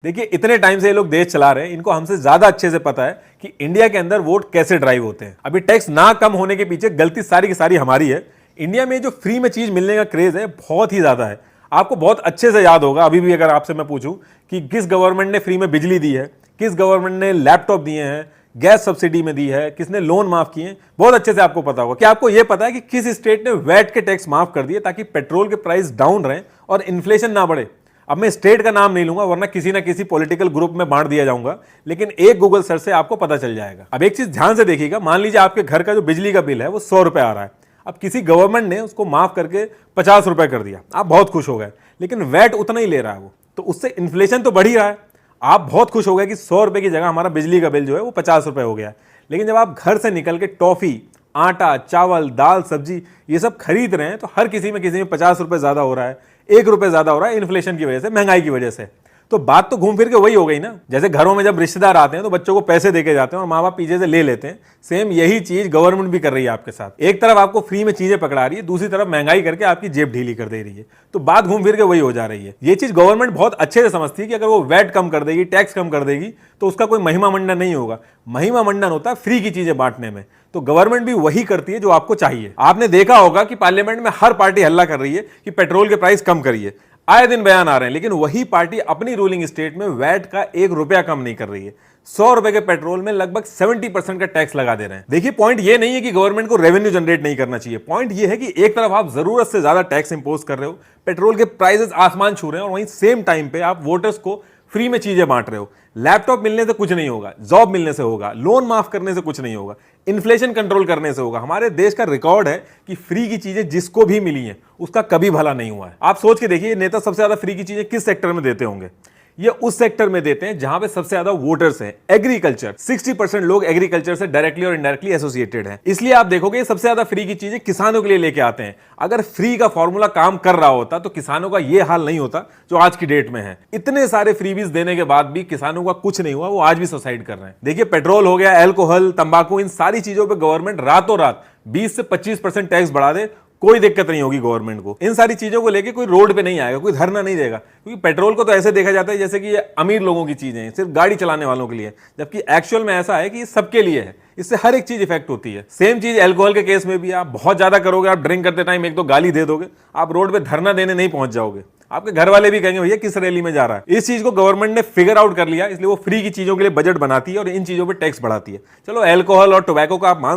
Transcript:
देखिए इतने टाइम से ये लोग देश चला रहे हैं, इनको हमसे ज्यादा अच्छे से पता है कि इंडिया के अंदर वोट कैसे ड्राइव होते हैं। अभी टैक्स ना कम होने के पीछे गलती सारी की सारी हमारी है। इंडिया में जो फ्री में चीज मिलने का क्रेज है बहुत ही ज्यादा है। आपको बहुत अच्छे से याद होगा, अभी भी अगर आपसे मैं पूछूं कि किस गवर्नमेंट ने फ्री में बिजली दी है, किस गवर्नमेंट ने लैपटॉप दिए हैं, गैस सब्सिडी में दी है, किसने लोन माफ किए, बहुत अच्छे से आपको पता होगा। क्या आपको यह पता है कि किस स्टेट ने वैट के टैक्स माफ कर दिए ताकि पेट्रोल के प्राइस डाउन रहे और इन्फ्लेशन ना बढ़े? अब मैं स्टेट का नाम नहीं लूंगा वरना किसी ना किसी पॉलिटिकल ग्रुप में बांट दिया जाऊंगा, लेकिन एक गूगल सर्च से आपको पता चल जाएगा। अब एक चीज ध्यान से देखिएगा, मान लीजिए आपके घर का जो बिजली का बिल है वो 100 रुपए आ रहा है। अब किसी गवर्नमेंट ने उसको माफ करके 50 रुपए कर दिया, आप बहुत खुश हो गए, लेकिन वैट उतना ही ले रहा है वो, तो उससे इन्फ्लेशन तो बढ़ ही रहा है। आप बहुत खुश हो गए कि 100 रुपए की जगह हमारा बिजली का बिल जो है वो 50 रुपए हो गया, लेकिन जब आप घर से निकल के टॉफी, आटा, चावल, दाल, सब्जी ये सब खरीद रहे हैं तो हर किसी में 50 रुपए ज्यादा हो रहा है, 1 रुपए ज्यादा हो रहा है इन्फ्लेशन की वजह से, महंगाई की वजह से। तो बात तो घूम फिर के वही हो गई ना। जैसे घरों में जब रिश्तेदार आते हैं तो बच्चों को पैसे देके जाते हैं और माँ बाप पीछे से ले लेते हैं, सेम यही चीज गवर्नमेंट भी कर रही है आपके साथ। एक तरफ आपको फ्री में चीजें पकड़ा रही है, दूसरी तरफ महंगाई करके आपकी जेब ढीली कर दे रही है। तो बात घूम फिर के वही हो जा रही है। ये चीज गवर्नमेंट बहुत अच्छे से समझती है कि अगर वो वैट कम कर देगी, टैक्स कम कर देगी, तो उसका कोई महिमा मंडन नहीं होगा। महिमा मंडन होता है फ्री की चीजें बांटने में। तो गवर्नमेंट भी वही करती है जो आपको चाहिए। आपने देखा होगा कि पार्लियामेंट में हर पार्टी हल्ला कर रही है कि पेट्रोल के प्राइस कम करिए, आए दिन बयान आ रहे हैं, लेकिन वही पार्टी अपनी रूलिंग स्टेट में वैट का 1 रुपया कम नहीं कर रही है। 100 रुपए के पेट्रोल में लगभग 70% का टैक्स लगा दे रहे हैं। देखिए पॉइंट ये नहीं है कि गवर्नमेंट को रेवेन्यू जनरेट नहीं करना चाहिए, पॉइंट ये है कि एक तरफ आप जरूरत से ज्यादा टैक्स इंपोज कर रहे हो, पेट्रोल के प्राइसेस आसमान छू रहे हैं, और वहीं सेम टाइम पे आप वोटर्स को फ्री में चीजें बांट रहे हो। लैपटॉप मिलने से कुछ नहीं होगा, जॉब मिलने से होगा, लोन माफ करने से कुछ नहीं होगा, इन्फ्लेशन कंट्रोल करने से होगा। हमारे देश का रिकॉर्ड है कि फ्री की चीजें जिसको भी मिली हैं उसका कभी भला नहीं हुआ है। आप सोच के देखिए, नेता सबसे ज्यादा फ्री की चीजें किस सेक्टर में देते होंगे? ये उस सेक्टर में देते हैं जहां पे सबसे ज्यादा वोटर्स हैं। एग्रीकल्चर, 60% लोग एग्रीकल्चर से डायरेक्टली और इनडायरेक्टली एसोसिएटेड हैं। इसलिए आप देखोगे सबसे ज्यादा फ्री की चीजें किसानों के लिए लेके आते हैं। अगर फ्री का फॉर्मूला काम कर रहा होता तो किसानों का ये हाल नहीं होता जो आज की डेट में है। इतने सारे फ्रीबीज देने के बाद भी किसानों का कुछ नहीं हुआ, वो आज भी सुसाइड कर रहे हैं। देखिए पेट्रोल हो गया, अल्कोहल, तंबाकू, इन सारी चीजों पर गवर्नमेंट रातों रात 20 से 25% टैक्स बढ़ा दे, कोई दिक्कत नहीं होगी गवर्नमेंट को। इन सारी चीजों को लेके कोई रोड पे नहीं आएगा, कोई धरना नहीं देगा, क्योंकि पेट्रोल को तो ऐसे देखा जाता है जैसे कि ये अमीर लोगों की चीजें हैं, सिर्फ गाड़ी चलाने वालों के लिए, जबकि एक्चुअल में ऐसा है कि ये सबके लिए है। इससे हर एक चीज इफेक्ट होती है। सेम चीज अल्कोहल के केस में भी, आप बहुत ज्यादा करोगे, आप ड्रिंक करते टाइम एक दो गाली दे दोगे, आप रोड पे धरना देने नहीं पहुंच जाओगे। आपके घर वाले भी कहेंगे भैया किस रैली में जा रहा है। इस चीज को गवर्नमेंट ने फिगर आउट कर लिया, इसलिए वो फ्री की चीजों के लिए बजट बनाती है और इन चीजों पे टैक्स बढ़ाती है। चलो अल्कोहल और टोबैको का आप मान